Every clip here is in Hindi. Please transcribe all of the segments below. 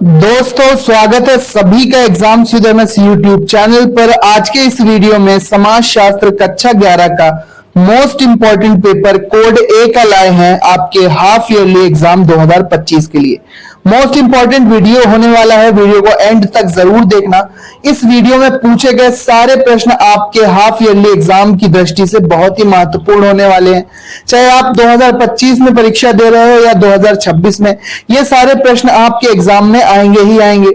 दोस्तों स्वागत है सभी का exam with MS YouTube channel पर। आज के इस वीडियो में समाज शास्त्र कक्षा 11 का मोस्ट इंपॉर्टेंट पेपर कोड ए का लाए हैं आपके हाफ ईयरली एग्जाम 2025 के लिए। मोस्ट इंपॉर्टेंट वीडियो होने वाला है, वीडियो को एंड तक जरूर देखना। इस वीडियो में पूछे गए सारे प्रश्न आपके हाफ ईयरली एग्जाम की दृष्टि से बहुत ही महत्वपूर्ण होने वाले हैं। चाहे आप 2025 में परीक्षा दे रहे हो या 2026 में, ये सारे प्रश्न आपके एग्जाम में आएंगे ही आएंगे।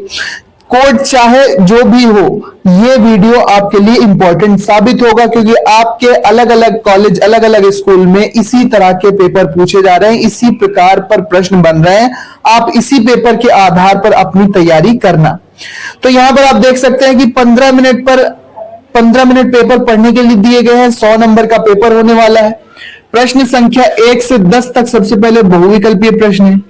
कोड चाहे जो भी हो, ये वीडियो आपके लिए इंपॉर्टेंट साबित होगा क्योंकि आपके अलग अलग कॉलेज, अलग अलग स्कूल में इसी तरह के पेपर पूछे जा रहे हैं, इसी प्रकार पर प्रश्न बन रहे हैं। आप इसी पेपर के आधार पर अपनी तैयारी करना। तो यहां पर आप देख सकते हैं कि 15 मिनट पेपर पढ़ने के लिए दिए गए हैं। 100 नंबर का पेपर होने वाला है। प्रश्न संख्या 1 से 10 तक सबसे पहले बहुविकल्पीय प्रश्न है।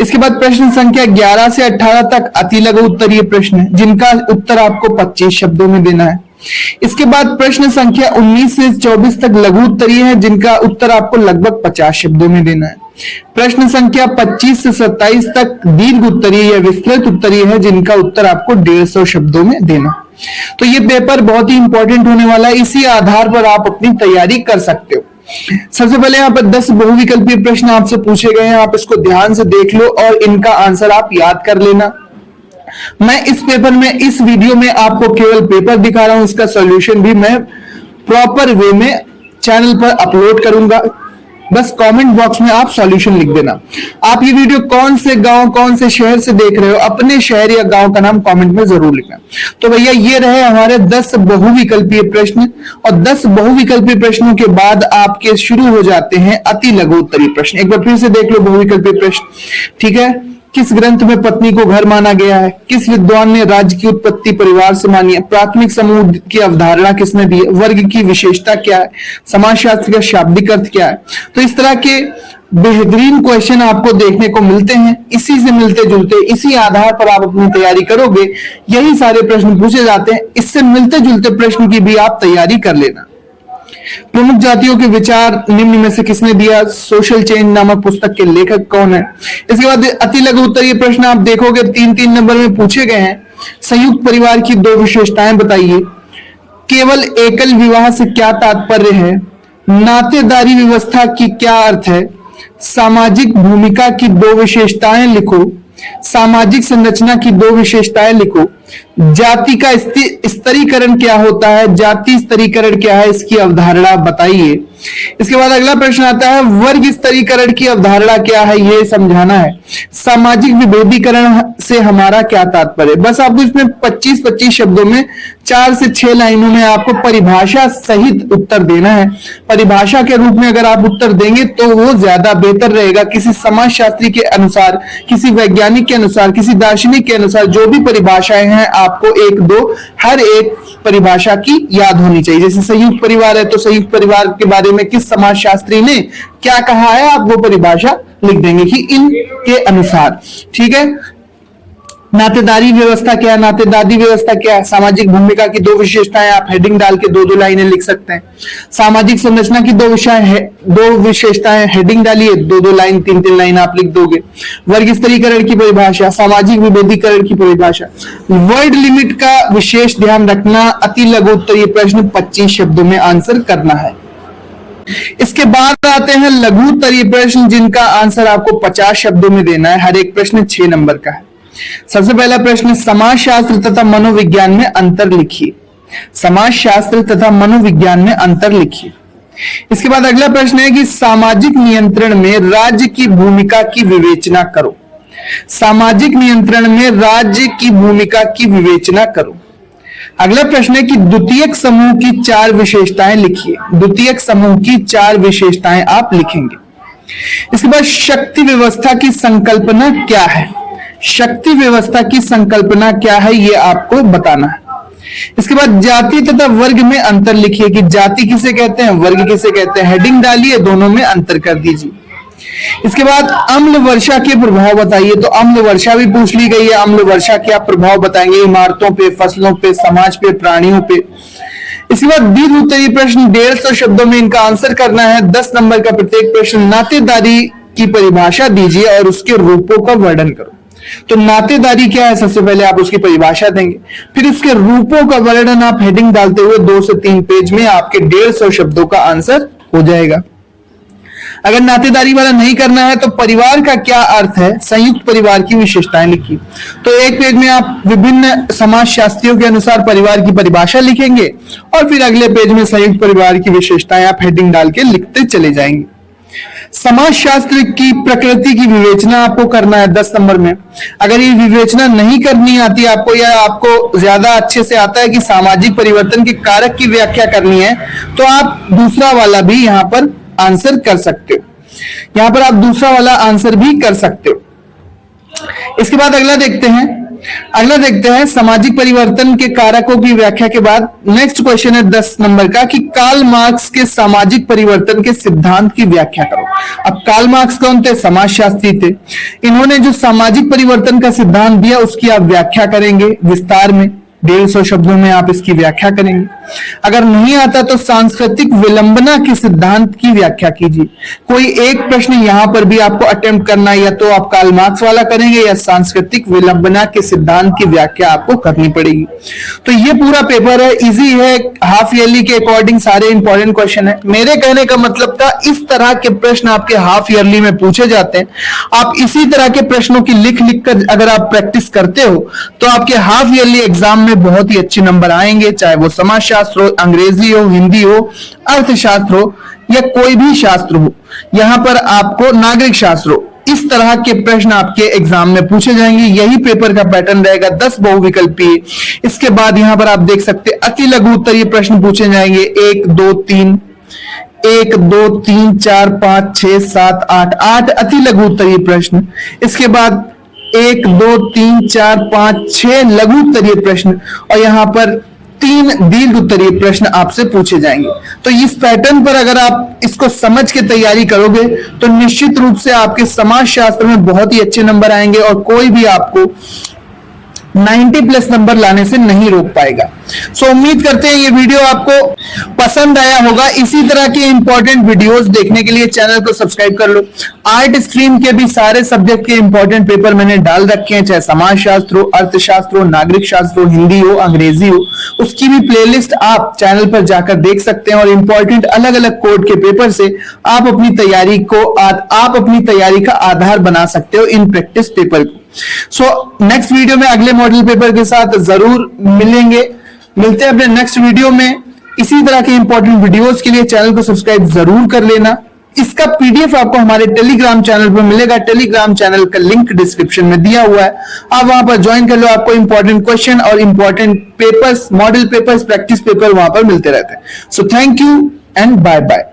इसके बाद प्रश्न संख्या 11 से 18 तक अति लघु उत्तरीय प्रश्न है, जिनका उत्तर आपको 25 शब्दों में देना है। इसके बाद प्रश्न संख्या 19 से 24 तक लघु उत्तरीय है, जिनका उत्तर आपको लगभग 50 शब्दों में देना है। प्रश्न संख्या 25 से 27 तक दीर्घ उत्तरीय या विस्तृत उत्तरीय है, जिनका उत्तर आपको 150 शब्दों में देना। तो ये पेपर बहुत ही इंपॉर्टेंट होने वाला है। इसी आधार पर आप अपनी तैयारी कर सकते हो। सबसे पहले यहाँ पर 10 बहुविकल्पीय प्रश्न आपसे पूछे गए हैं, आप इसको ध्यान से देख लो और इनका आंसर आप याद कर लेना। मैं इस पेपर में, इस वीडियो में आपको केवल पेपर दिखा रहा हूं, इसका सॉल्यूशन भी मैं प्रॉपर वे में चैनल पर अपलोड करूंगा। बस कमेंट बॉक्स में आप सॉल्यूशन लिख देना। आप ये वीडियो कौन से गांव, कौन से शहर से देख रहे हो, अपने शहर या गांव का नाम कमेंट में जरूर लिखना। तो भैया ये रहे हमारे 10 बहुविकल्पीय प्रश्न, और 10 बहुविकल्पीय प्रश्नों के बाद आपके शुरू हो जाते हैं अति लघु उत्तरीय प्रश्न। एक बार फिर से देख लो बहुविकल्पीय प्रश्न, ठीक है। किस ग्रंथ में पत्नी को घर माना गया है? किस विद्वान ने राज्य की उत्पत्ति परिवार से मानी है? प्राथमिक समूह की अवधारणा किसने दी है? वर्ग की विशेषता क्या है? समाजशास्त्र का शाब्दिक अर्थ क्या है? तो इस तरह के बेहतरीन क्वेश्चन आपको देखने को मिलते हैं। इसी से मिलते जुलते, इसी आधार पर आप अपनी तैयारी करोगे। यही सारे प्रश्न पूछे जाते हैं। इससे मिलते जुलते प्रश्न की भी आप तैयारी कर लेना। प्रमुख जातियों के विचार निम्न में से किसने दिया? सोशल चेंज नामक पुस्तक के लेखक कौन है? इसके बाद अति लघु उत्तरीय प्रश्न आप देखोगे 3-3 नंबर में पूछे गए हैं। संयुक्त परिवार की 2 विशेषताएं बताइए। केवल एकल विवाह से क्या तात्पर्य है? नातेदारी व्यवस्था की क्या अर्थ है? सामाजिक भूमिका की 2 विशेषताएं लिखो। सामाजिक संरचना की 2 विशेषताएं लिखो। जाति का स्तरीकरण क्या होता है? जाति स्तरीकरण क्या है, इसकी अवधारणा बताइए। इसके बाद अगला प्रश्न आता है, वर्ग स्तरीकरण की अवधारणा क्या है, यह समझाना है। सामाजिक विभेदीकरण से हमारा क्या तात्पर्य? बस आपको इसमें 25-25 शब्दों में 4 से 6 लाइनों में आपको परिभाषा सहित उत्तर देना है। परिभाषा के रूप में अगर आप उत्तर देंगे तो वो ज्यादा बेहतर रहेगा। किसी समाजशास्त्री के अनुसार, किसी वैज्ञानिक के अनुसार, किसी दार्शनिक के अनुसार जो भी परिभाषाएं हैं, आपको 1-2 हर एक परिभाषा की याद होनी चाहिए। जैसे संयुक्त परिवार है तो संयुक्त परिवार के बारे में किस समाजशास्त्री ने क्या कहा है, आप वो परिभाषा लिख देंगे कि इनके अनुसार, ठीक है। नातेदारी व्यवस्था क्या है? नातेदारी व्यवस्था क्या है? सामाजिक भूमिका की 2 विशेषताएं आप हेडिंग डाल के 2-2 लाइनें लिख सकते हैं। सामाजिक संरचना की 2 विशेषताएं हेडिंग डालिए, 2-2 लाइन, 3-3 लाइन आप लिख दोगे। वर्ग स्तरीकरण की परिभाषा, सामाजिक विभेदीकरण की परिभाषा, वर्ड लिमिट का विशेष ध्यान रखना। अति लघु उत्तरीय प्रश्न 25 शब्दों में आंसर करना है। इसके बाद आते हैं लघु उत्तरीय प्रश्न, जिनका आंसर आपको 50 शब्दों में देना है। हर एक प्रश्न 6 नंबर का है। सबसे पहला प्रश्न, समाजशास्त्र तथा मनोविज्ञान में अंतर लिखिए। समाजशास्त्र तथा मनोविज्ञान में अंतर लिखिए। इसके बाद अगला प्रश्न है कि सामाजिक नियंत्रण में राज्य की भूमिका की विवेचना करो। सामाजिक नियंत्रण में राज्य की भूमिका की विवेचना करो। अगला प्रश्न है कि द्वितीयक समूह की 4 विशेषताएं लिखिए। द्वितीयक समूह की 4 विशेषताएं आप लिखेंगे। इसके बाद शक्ति व्यवस्था की संकल्पना क्या है? शक्ति व्यवस्था की संकल्पना क्या है, ये आपको बताना है। इसके बाद जाति तथा वर्ग में अंतर लिखिए कि जाति किसे कहते हैं, वर्ग किसे कहते हैं। हेडिंग डालिए, दोनों में अंतर कर दीजिए। इसके बाद अम्ल वर्षा के प्रभाव बताइए। तो अम्ल वर्षा भी पूछ ली गई है। अम्ल वर्षा के आप प्रभाव बताएंगे इमारतों पे, फसलों पे, समाज पे, प्राणियों पे। इसके बाद दीर्घ उत्तरीय प्रश्न 150 शब्दों में इनका आंसर करना है। 10 नंबर का प्रत्येक प्रश्न। नातेदारी की परिभाषा दीजिए और उसके रूपों का वर्णन करो। तो नातेदारी क्या है, सबसे पहले आप उसकी परिभाषा देंगे, फिर उसके रूपों का वर्णन आप हेडिंग डालते हुए 2 से 3 पेज में आपके 150 शब्दों का आंसर हो जाएगा। अगर नातेदारी वाला नहीं करना है तो परिवार का क्या अर्थ है, संयुक्त परिवार की विशेषताएं लिखिए। तो एक पेज में आप विभिन्न समाजशास्त्रियों के अनुसार परिवार की परिभाषा लिखेंगे और फिर अगले पेज में संयुक्त परिवार की विशेषताएं आप हेडिंग डाल के लिखते चले जाएंगे। समाजशास्त्र की प्रकृति की विवेचना आपको करना है 10 नंबर में। अगर ये विवेचना नहीं करनी आती आपको, या आपको ज्यादा अच्छे से आता है कि सामाजिक परिवर्तन के कारक की व्याख्या करनी है, तो आप दूसरा वाला भी यहां पर आंसर कर सकते हो। यहां पर आप दूसरा वाला आंसर भी कर सकते हो। इसके बाद अगला देखते हैं सामाजिक परिवर्तन के कारकों की व्याख्या के बाद नेक्स्ट क्वेश्चन है 10 नंबर का कि कार्ल मार्क्स के सामाजिक परिवर्तन के सिद्धांत की व्याख्या करो। अब कार्ल मार्क्स कौन थे? समाजशास्त्री थे। इन्होंने जो सामाजिक परिवर्तन का सिद्धांत दिया उसकी आप व्याख्या करेंगे विस्तार में, 150 शब्दों में आप इसकी व्याख्या करेंगे। अगर नहीं आता तो सांस्कृतिक विलंबना के सिद्धांत की व्याख्या कीजिए। कोई एक प्रश्न यहां पर भी आपको अटेम्प्ट करना है, या तो आप कार्ल मार्क्स वाला करेंगे या सांस्कृतिक विलंबना के सिद्धांत की व्याख्या आपको करनी पड़ेगी। तो ये पूरा पेपर है, इजी है, हाफ ईयरली के अकॉर्डिंग सारे इंपॉर्टेंट क्वेश्चन है। मेरे कहने का मतलब था इस तरह के प्रश्न आपके हाफ ईयरली में पूछे जाते हैं। आप इसी तरह के प्रश्नों की लिख कर अगर आप प्रैक्टिस करते हो तो आपके हाफ ईयरली एग्जाम में बहुत ही अच्छे नंबर आएंगे, चाहे वो समाजशास्त्र हो, अंग्रेजी हो, हिंदी हो, अर्थशास्त्र हो या कोई भी शास्त्र हो, यहां पर आपको नागरिक शास्त्र हो, इस तरह के प्रश्न आपके एग्जाम में पूछे जाएंगे। यही पेपर का पैटर्न रहेगा, 10 बहुविकल्पीय। इसके बाद यहां पर आप देख सकते अति लघु उत्तरीय प्रश्न पूछे जाएंगे, 1 2 3 4 5 6 7 8 अति लघु उत्तरीय प्रश्न। इसके बाद 1 2 3 4 5 6 लघु उत्तरीय प्रश्न और यहां पर 3 दीर्घ उत्तरीय प्रश्न आपसे पूछे जाएंगे। तो इस पैटर्न पर अगर आप इसको समझ के तैयारी करोगे तो निश्चित रूप से आपके समाजशास्त्र में बहुत ही अच्छे नंबर आएंगे और कोई भी आपको 90 प्लस नंबर लाने से नहीं रोक पाएगा। सो उम्मीद करते हैं ये वीडियो आपको पसंद आया होगा। इसी तरह के इंपॉर्टेंट वीडियोस देखने के लिए चैनल को सब्सक्राइब कर लो। आर्ट स्ट्रीम के भी सारे सब्जेक्ट के इंपॉर्टेंट पेपर मैंने डाल रखे हैं, चाहे समाजशास्त्र हो, अर्थशास्त्र हो, नागरिक शास्त्र हो, हिंदी हो, अंग्रेजी हो, उसकी भी प्लेलिस्ट आप चैनल पर जाकर देख सकते हैं। और इंपॉर्टेंट अलग अलग कोड के पेपर से आप अपनी तैयारी का आधार बना सकते हो इन प्रैक्टिस पेपर को। सो नेक्स्ट वीडियो में अगले मॉडल पेपर के साथ जरूर मिलते हैं अपने नेक्स्ट वीडियो में। इसी तरह के इंपॉर्टेंट वीडियोस के लिए चैनल को सब्सक्राइब जरूर कर लेना। इसका पीडीएफ आपको हमारे टेलीग्राम चैनल पर मिलेगा। टेलीग्राम चैनल का लिंक डिस्क्रिप्शन में दिया हुआ है, आप वहां पर ज्वाइन कर लो। आपको इंपॉर्टेंट क्वेश्चन और important papers, model papers, practice paper वहां पर मिलते रहते हैं। So thank you and bye bye.